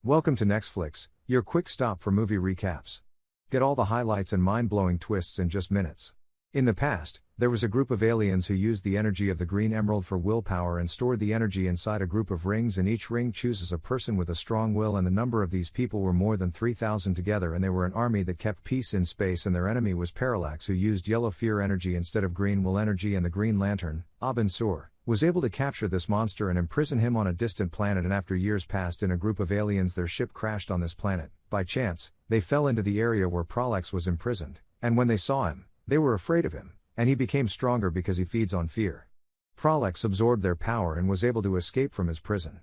Welcome to Netflix, your quick stop for movie recaps. Get all the highlights and mind-blowing twists in just minutes. In the past, there was a group of aliens who used the energy of the green emerald for willpower and stored the energy inside a group of rings, and each ring chooses a person with a strong will, and the number of these people were more than 3,000 together, and they were an army that kept peace in space, and their enemy was Parallax, who used yellow fear energy instead of green will energy, and the green lantern, Abin Sur, was able to capture this monster and imprison him on a distant planet, and after years passed in a group of aliens, their ship crashed on this planet. By chance, they fell into the area where Parallax was imprisoned, and when they saw him, they were afraid of him, and he became stronger because he feeds on fear. Parallax absorbed their power and was able to escape from his prison.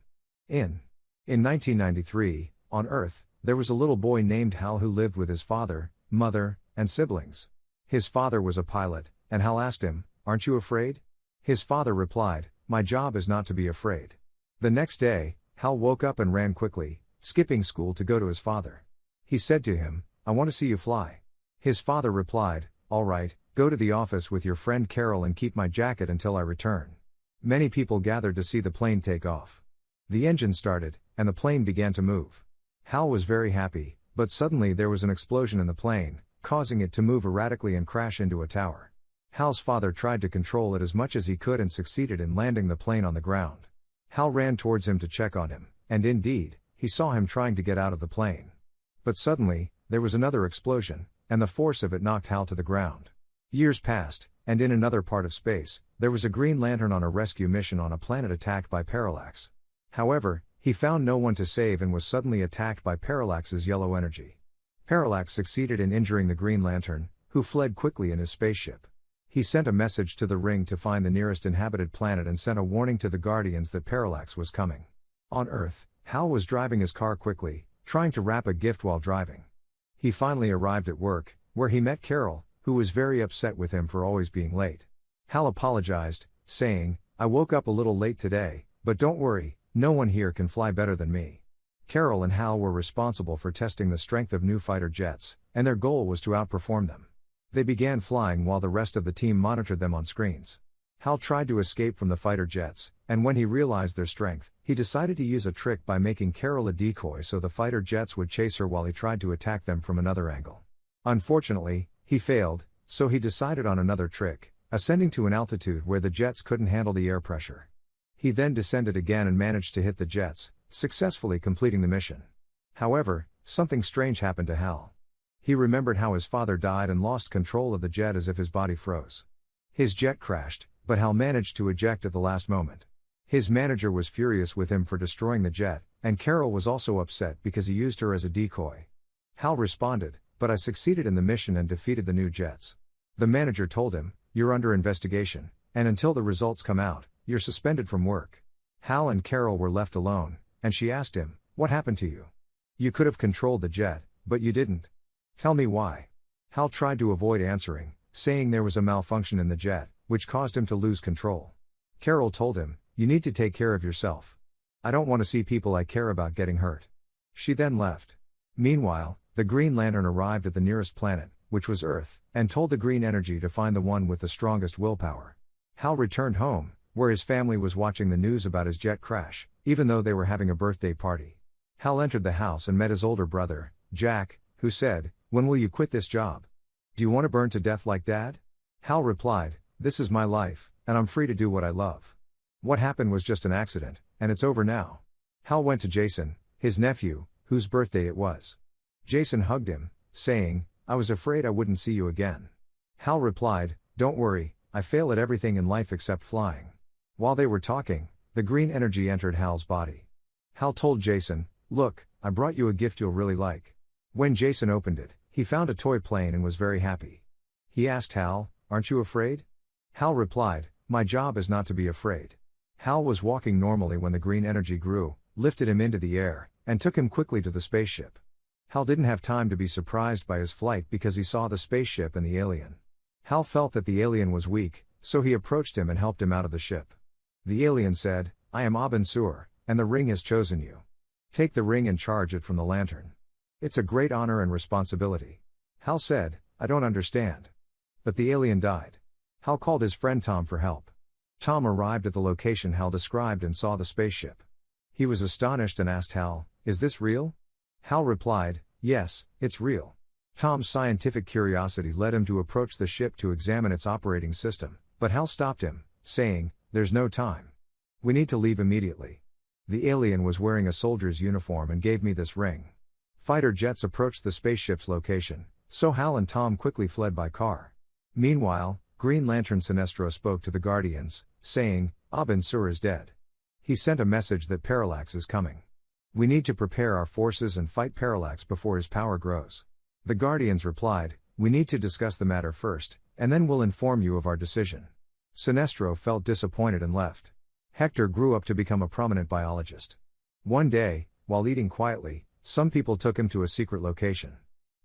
In 1993, on Earth, there was a little boy named Hal who lived with his father, mother, and siblings. His father was a pilot, and Hal asked him, "Aren't you afraid?" His father replied, "My job is not to be afraid." The next day, Hal woke up and ran quickly, skipping school to go to his father. He said to him, "I want to see you fly." His father replied, "All right, go to the office with your friend Carol and keep my jacket until I return." Many people gathered to see the plane take off. The engine started, and the plane began to move. Hal was very happy, but suddenly there was an explosion in the plane, causing it to move erratically and crash into a tower. Hal's father tried to control it as much as he could and succeeded in landing the plane on the ground. Hal ran towards him to check on him, and indeed, he saw him trying to get out of the plane. But suddenly, there was another explosion, and the force of it knocked Hal to the ground. Years passed, and in another part of space, there was a Green Lantern on a rescue mission on a planet attacked by Parallax. However, he found no one to save and was suddenly attacked by Parallax's yellow energy. Parallax succeeded in injuring the Green Lantern, who fled quickly in his spaceship. He sent a message to the ring to find the nearest inhabited planet and sent a warning to the Guardians that Parallax was coming. On Earth, Hal was driving his car quickly, trying to wrap a gift while driving. He finally arrived at work, where he met Carol, who was very upset with him for always being late. Hal apologized, saying, "I woke up a little late today, but don't worry, no one here can fly better than me." Carol and Hal were responsible for testing the strength of new fighter jets, and their goal was to outperform them. They began flying while the rest of the team monitored them on screens. Hal tried to escape from the fighter jets, and when he realized their strength, he decided to use a trick by making Carol a decoy so the fighter jets would chase her while he tried to attack them from another angle. Unfortunately, he failed, so he decided on another trick, ascending to an altitude where the jets couldn't handle the air pressure. He then descended again and managed to hit the jets, successfully completing the mission. However, something strange happened to Hal. He remembered how his father died and lost control of the jet as if his body froze. His jet crashed, but Hal managed to eject at the last moment. His manager was furious with him for destroying the jet, and Carol was also upset because he used her as a decoy. Hal responded, "But I succeeded in the mission and defeated the new jets." The manager told him, "You're under investigation, and until the results come out, you're suspended from work." Hal and Carol were left alone, and she asked him, "What happened to you? You could have controlled the jet, but you didn't. Tell me why." Hal tried to avoid answering, saying there was a malfunction in the jet, which caused him to lose control. Carol told him, "You need to take care of yourself. I don't want to see people I care about getting hurt." She then left. Meanwhile, the Green Lantern arrived at the nearest planet, which was Earth, and told the green energy to find the one with the strongest willpower. Hal returned home, where his family was watching the news about his jet crash, even though they were having a birthday party. Hal entered the house and met his older brother, Jack, who said, "When will you quit this job? Do you want to burn to death like Dad?" Hal replied, "This is my life, and I'm free to do what I love. What happened was just an accident, and it's over now." Hal went to Jason, his nephew, whose birthday it was. Jason hugged him, saying, "I was afraid I wouldn't see you again." Hal replied, "Don't worry, I fail at everything in life except flying." While they were talking, the green energy entered Hal's body. Hal told Jason, "Look, I brought you a gift you'll really like." When Jason opened it, he found a toy plane and was very happy. He asked Hal, "Aren't you afraid?" Hal replied, "My job is not to be afraid." Hal was walking normally when the green energy grew, lifted him into the air, and took him quickly to the spaceship. Hal didn't have time to be surprised by his flight because he saw the spaceship and the alien. Hal felt that the alien was weak, so he approached him and helped him out of the ship. The alien said, "I am Abin Sur, and the ring has chosen you. Take the ring and charge it from the lantern. It's a great honor and responsibility." Hal said, "I don't understand." But the alien died. Hal called his friend Tom for help. Tom arrived at the location Hal described and saw the spaceship. He was astonished and asked Hal, "Is this real?" Hal replied, "Yes, it's real." Tom's scientific curiosity led him to approach the ship to examine its operating system, but Hal stopped him, saying, "There's no time. We need to leave immediately." The alien was wearing a soldier's uniform and gave me this ring. Fighter jets approached the spaceship's location, so Hal and Tom quickly fled by car. Meanwhile, Green Lantern Sinestro spoke to the Guardians, saying, "Abin Sur is dead. He sent a message that Parallax is coming. We need to prepare our forces and fight Parallax before his power grows." The Guardians replied, "We need to discuss the matter first, and then we'll inform you of our decision." Sinestro felt disappointed and left. Hector grew up to become a prominent biologist. One day, while eating quietly, some people took him to a secret location.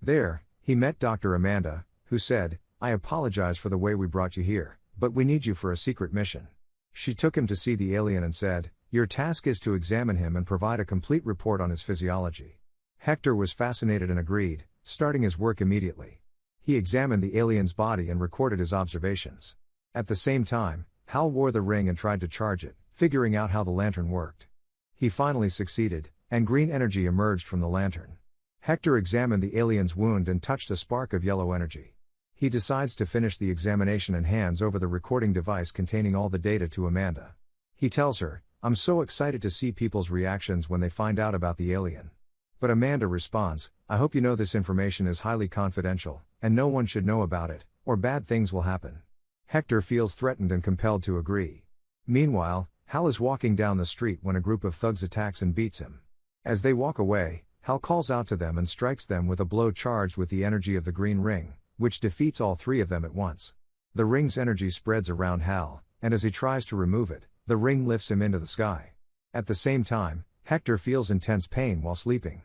There, he met Dr. Amanda, who said, "I apologize for the way we brought you here, but we need you for a secret mission." She took him to see the alien and said, "Your task is to examine him and provide a complete report on his physiology." Hector was fascinated and agreed, starting his work immediately. He examined the alien's body and recorded his observations. At the same time, Hal wore the ring and tried to charge it, figuring out how the lantern worked. He finally succeeded, and green energy emerged from the lantern. Hector examined the alien's wound and touched a spark of yellow energy. He decides to finish the examination and hands over the recording device containing all the data to Amanda. He tells her, "I'm so excited to see people's reactions when they find out about the alien." But Amanda responds, "I hope you know this information is highly confidential, and no one should know about it, or bad things will happen." Hector feels threatened and compelled to agree. Meanwhile, Hal is walking down the street when a group of thugs attacks and beats him. As they walk away, Hal calls out to them and strikes them with a blow charged with the energy of the green ring, which defeats all three of them at once. The ring's energy spreads around Hal, and as he tries to remove it, the ring lifts him into the sky. At the same time, Hector feels intense pain while sleeping.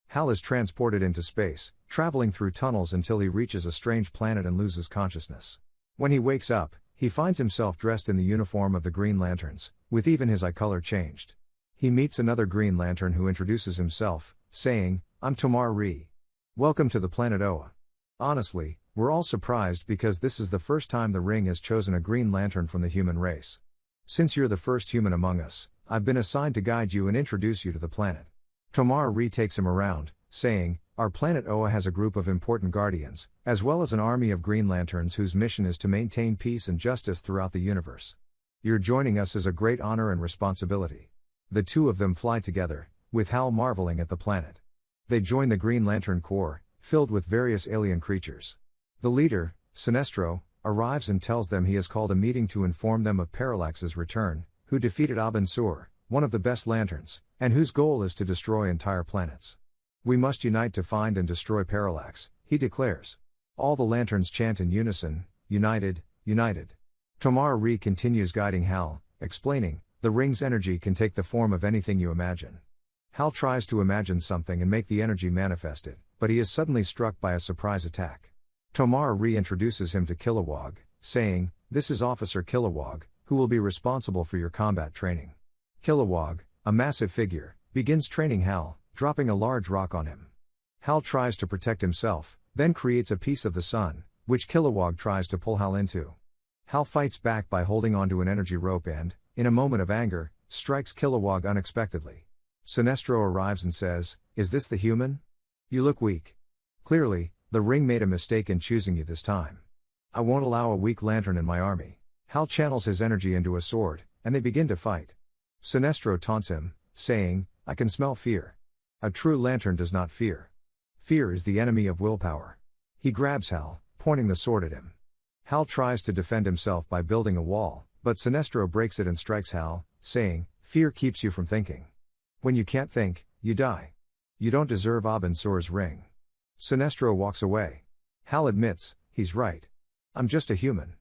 Hal is transported into space, traveling through tunnels until he reaches a strange planet and loses consciousness. When he wakes up, he finds himself dressed in the uniform of the Green Lanterns, with even his eye color changed. He meets another Green Lantern who introduces himself, saying, "I'm Tomar Ree. Welcome to the planet Oa." Honestly, we're all surprised because this is the first time the ring has chosen a Green Lantern from the human race. "Since you're the first human among us, I've been assigned to guide you and introduce you to the planet." Tomar Ree takes him around, saying, "Our planet Oa has a group of important guardians, as well as an army of Green Lanterns whose mission is to maintain peace and justice throughout the universe. Your joining us is a great honor and responsibility." The two of them fly together, with Hal marveling at the planet. They join the Green Lantern Corps, filled with various alien creatures. The leader, Sinestro, arrives and tells them he has called a meeting to inform them of Parallax's return, who defeated Abin Sur, one of the best lanterns, and whose goal is to destroy entire planets. "We must unite to find and destroy Parallax," he declares. All the lanterns chant in unison, "United, united." Tomar Ree continues guiding Hal, explaining, "The ring's energy can take the form of anything you imagine." Hal tries to imagine something and make the energy manifest it, but he is suddenly struck by a surprise attack. Tomar Ree introduces him to Kilowog, saying, "This is Officer Kilowog, who will be responsible for your combat training." Kilowog, a massive figure, begins training Hal, dropping a large rock on him. Hal tries to protect himself, then creates a piece of the sun, which Kilowog tries to pull Hal into. Hal fights back by holding onto an energy rope and, in a moment of anger, strikes Kilowog unexpectedly. Sinestro arrives and says, "Is this the human? You look weak. Clearly, the ring made a mistake in choosing you this time. I won't allow a weak lantern in my army." Hal channels his energy into a sword, and they begin to fight. Sinestro taunts him, saying, "I can smell fear. A true lantern does not fear. Fear is the enemy of willpower." He grabs Hal, pointing the sword at him. Hal tries to defend himself by building a wall, but Sinestro breaks it and strikes Hal, saying, "Fear keeps you from thinking. When you can't think, you die. You don't deserve Abin Sur's ring." Sinestro walks away. Hal admits, he's right. "I'm just a human.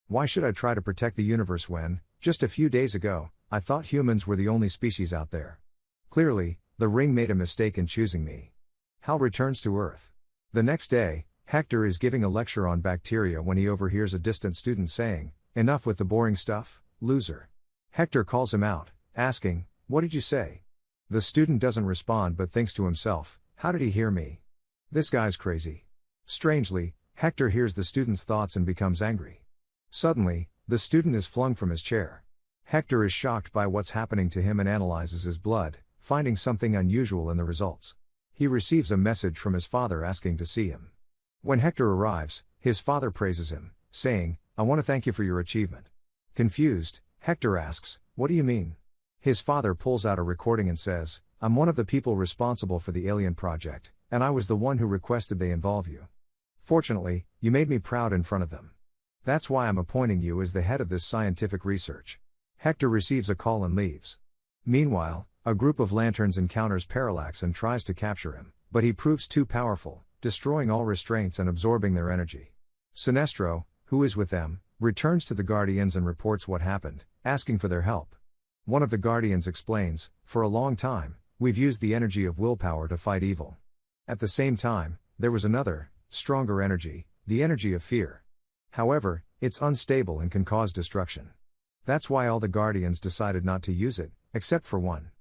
Why should I try to protect the universe when, just a few days ago, I thought humans were the only species out there? Clearly, the ring made a mistake in choosing me." Hal returns to Earth. The next day, Hector is giving a lecture on bacteria when he overhears a distant student saying, "Enough with the boring stuff, loser." Hector calls him out, asking, "What did you say?" The student doesn't respond but thinks to himself, "How did he hear me? This guy's crazy." Strangely, Hector hears the student's thoughts and becomes angry. Suddenly, the student is flung from his chair. Hector is shocked by what's happening to him and analyzes his blood, finding something unusual in the results. He receives a message from his father asking to see him. When Hector arrives, his father praises him, saying, "I want to thank you for your achievement." Confused, Hector asks, "What do you mean?" His father pulls out a recording and says, "I'm one of the people responsible for the alien project, and I was the one who requested they involve you. Fortunately, you made me proud in front of them. That's why I'm appointing you as the head of this scientific research." Hector receives a call and leaves. Meanwhile, a group of lanterns encounters Parallax and tries to capture him, but he proves too powerful, destroying all restraints and absorbing their energy. Sinestro, who is with them, returns to the Guardians and reports what happened, asking for their help. One of the Guardians explains, "For a long time, we've used the energy of willpower to fight evil. At the same time, there was another, stronger energy, the energy of fear. However, it's unstable and can cause destruction. That's why all the Guardians decided not to use it, except for one.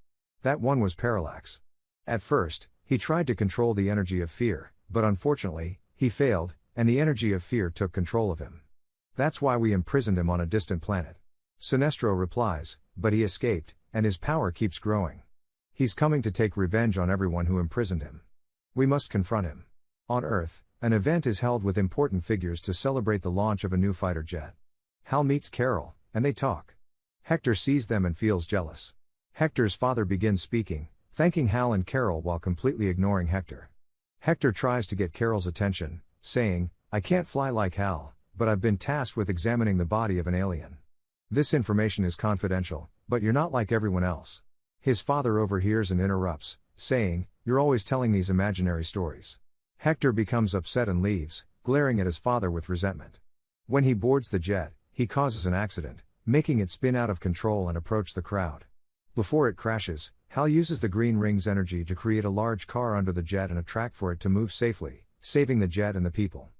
That one was Parallax. At first, he tried to control the energy of fear, but unfortunately, he failed, and the energy of fear took control of him. That's why we imprisoned him on a distant planet." Sinestro replies, "But he escaped, and his power keeps growing. He's coming to take revenge on everyone who imprisoned him. We must confront him." On Earth, an event is held with important figures to celebrate the launch of a new fighter jet. Hal meets Carol, and they talk. Hector sees them and feels jealous. Hector's father begins speaking, thanking Hal and Carol while completely ignoring Hector. Hector tries to get Carol's attention, saying, "I can't fly like Hal, but I've been tasked with examining the body of an alien. This information is confidential, but you're not like everyone else." His father overhears and interrupts, saying, "You're always telling these imaginary stories." Hector becomes upset and leaves, glaring at his father with resentment. When he boards the jet, he causes an accident, making it spin out of control and approach the crowd. Before it crashes, Hal uses the green ring's energy to create a large car under the jet and a track for it to move safely, saving the jet and the people.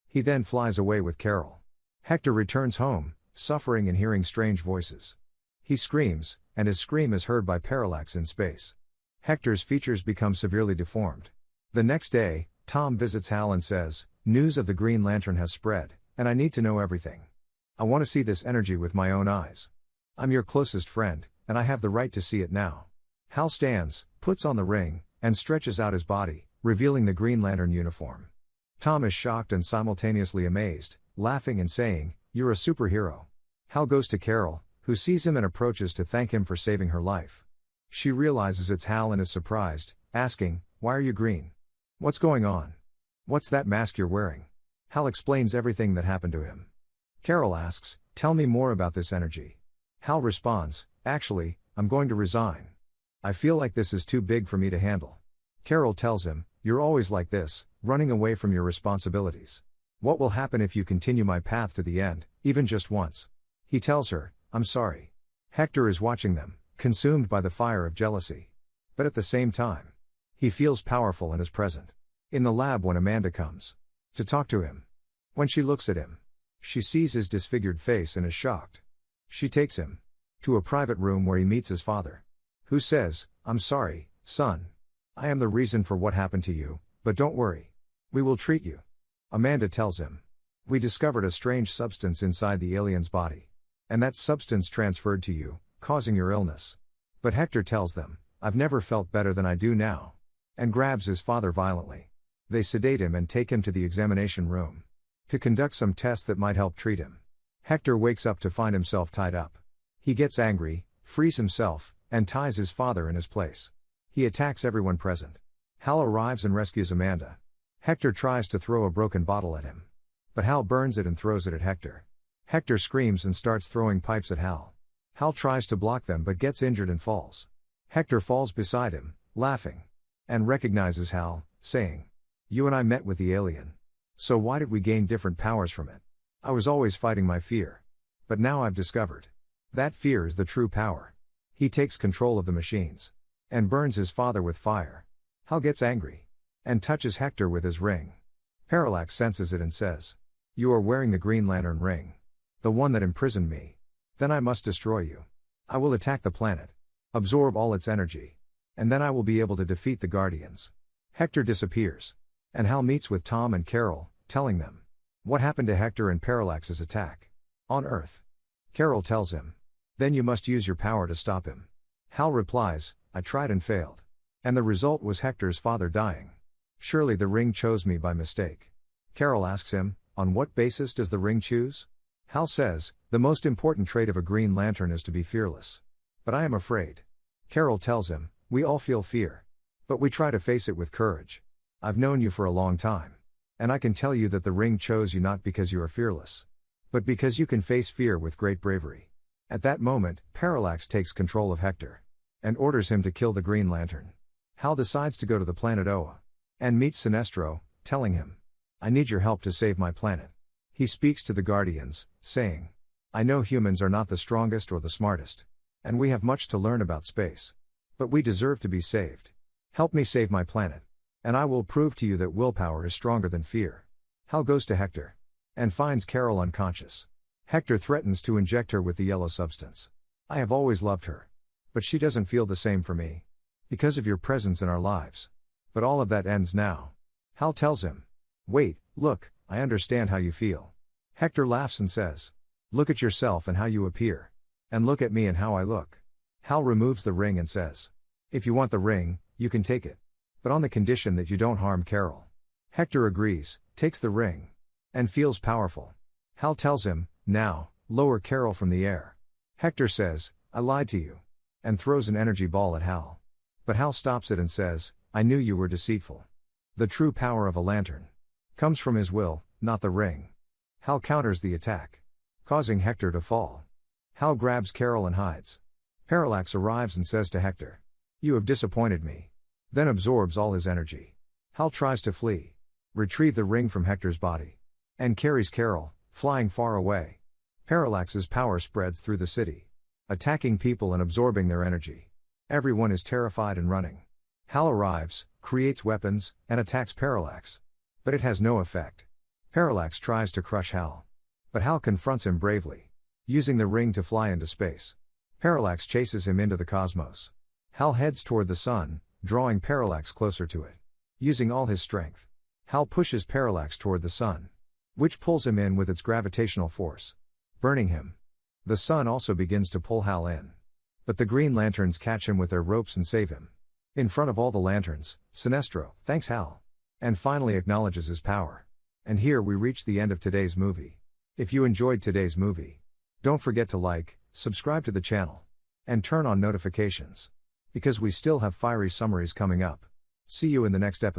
He then flies away with Carol. Hector returns home, suffering and hearing strange voices. He screams, and his scream is heard by Parallax in space. Hector's features become severely deformed. The next day, Tom visits Hal and says, "News of the Green Lantern has spread, and I need to know everything. I want to see this energy with my own eyes. I'm your closest friend, and I have the right to see it now." Hal stands, puts on the ring, and stretches out his body, revealing the Green Lantern uniform. Tom is shocked and simultaneously amazed, laughing and saying, "You're a superhero." Hal goes to Carol, who sees him and approaches to thank him for saving her life. She realizes it's Hal and is surprised, asking, "Why are you green? What's going on? What's that mask you're wearing?" Hal explains everything that happened to him. Carol asks, "Tell me more about this energy." Hal responds, "Actually, I'm going to resign. I feel like this is too big for me to handle." Carol tells him, "You're always like this, running away from your responsibilities. What will happen if you continue my path to the end, even just once?" He tells her, "I'm sorry." Hector is watching them, consumed by the fire of jealousy. But at the same time, he feels powerful and is present. In the lab when Amanda comes to talk to him. When she looks at him, she sees his disfigured face and is shocked. She takes him to a private room where he meets his father, who says, "I'm sorry, son. I am the reason for what happened to you, but don't worry. We will treat you." Amanda tells him, "We discovered a strange substance inside the alien's body. And that substance transferred to you, causing your illness." But Hector tells them, "I've never felt better than I do now," and grabs his father violently. They sedate him and take him to the examination room to conduct some tests that might help treat him. Hector wakes up to find himself tied up. He gets angry, frees himself, and ties his father in his place. He attacks everyone present. Hal arrives and rescues Amanda. Hector tries to throw a broken bottle at him, but Hal burns it and throws it at Hector. Hector screams and starts throwing pipes at Hal. Hal tries to block them but gets injured and falls. Hector falls beside him, laughing, and recognizes Hal, saying, "You and I met with the alien. So why did we gain different powers from it? I was always fighting my fear. But now I've discovered that fear is the true power." He takes control of the machines and burns his father with fire. Hal gets angry and touches Hector with his ring. Parallax senses it and says, "You are wearing the Green Lantern ring. The one that imprisoned me. Then I must destroy you. I will attack the planet, absorb all its energy, and then I will be able to defeat the Guardians." Hector disappears, and Hal meets with Tom and Carol, telling them what happened to Hector and Parallax's attack on Earth. Carol tells him, Then you must use your power to stop him. Hal replies, I tried and failed. And the result was Hector's father dying. Surely the ring chose me by mistake. Carol asks him, on what basis does the ring choose? Hal says, the most important trait of a Green Lantern is to be fearless. But I am afraid. Carol tells him, we all feel fear. But we try to face it with courage. I've known you for a long time. And I can tell you that the ring chose you not because you are fearless, but because you can face fear with great bravery. At that moment, Parallax takes control of Hector and orders him to kill the Green Lantern. Hal decides to go to the planet Oa and meets Sinestro, telling him, I need your help to save my planet. He speaks to the Guardians, saying, I know humans are not the strongest or the smartest, and we have much to learn about space. But we deserve to be saved. Help me save my planet, and I will prove to you that willpower is stronger than fear. Hal goes to Hector and finds Carol unconscious. Hector threatens to inject her with the yellow substance. I have always loved her. But she doesn't feel the same for me. Because of your presence in our lives. But all of that ends now. Hal tells him, wait, look, I understand how you feel. Hector laughs and says, look at yourself and how you appear. And look at me and how I look. Hal removes the ring and says, if you want the ring, you can take it. But on the condition that you don't harm Carol. Hector agrees, takes the ring, and feels powerful. Hal tells him, now, lower Carol from the air. Hector says, I lied to you. And throws an energy ball at Hal. But Hal stops it and says, I knew you were deceitful. The true power of a lantern comes from his will, not the ring. Hal counters the attack, causing Hector to fall. Hal grabs Carol and hides. Parallax arrives and says to Hector, you have disappointed me. Then absorbs all his energy. Hal tries to flee, retrieve the ring from Hector's body, and carries Carol, flying far away. Parallax's power spreads through the city, attacking people and absorbing their energy. Everyone is terrified and running. Hal arrives, creates weapons, and attacks Parallax. But it has no effect. Parallax tries to crush Hal. But Hal confronts him bravely, using the ring to fly into space. Parallax chases him into the cosmos. Hal heads toward the sun, drawing Parallax closer to it. Using all his strength, Hal pushes Parallax toward the sun, which pulls him in with its gravitational force, burning him. The sun also begins to pull Hal in. But the Green Lanterns catch him with their ropes and save him. In front of all the lanterns, Sinestro thanks Hal, and finally acknowledges his power. And here we reach the end of today's movie. If you enjoyed today's movie, don't forget to like, subscribe to the channel, and turn on notifications. Because we still have fiery summaries coming up. See you in the next episode.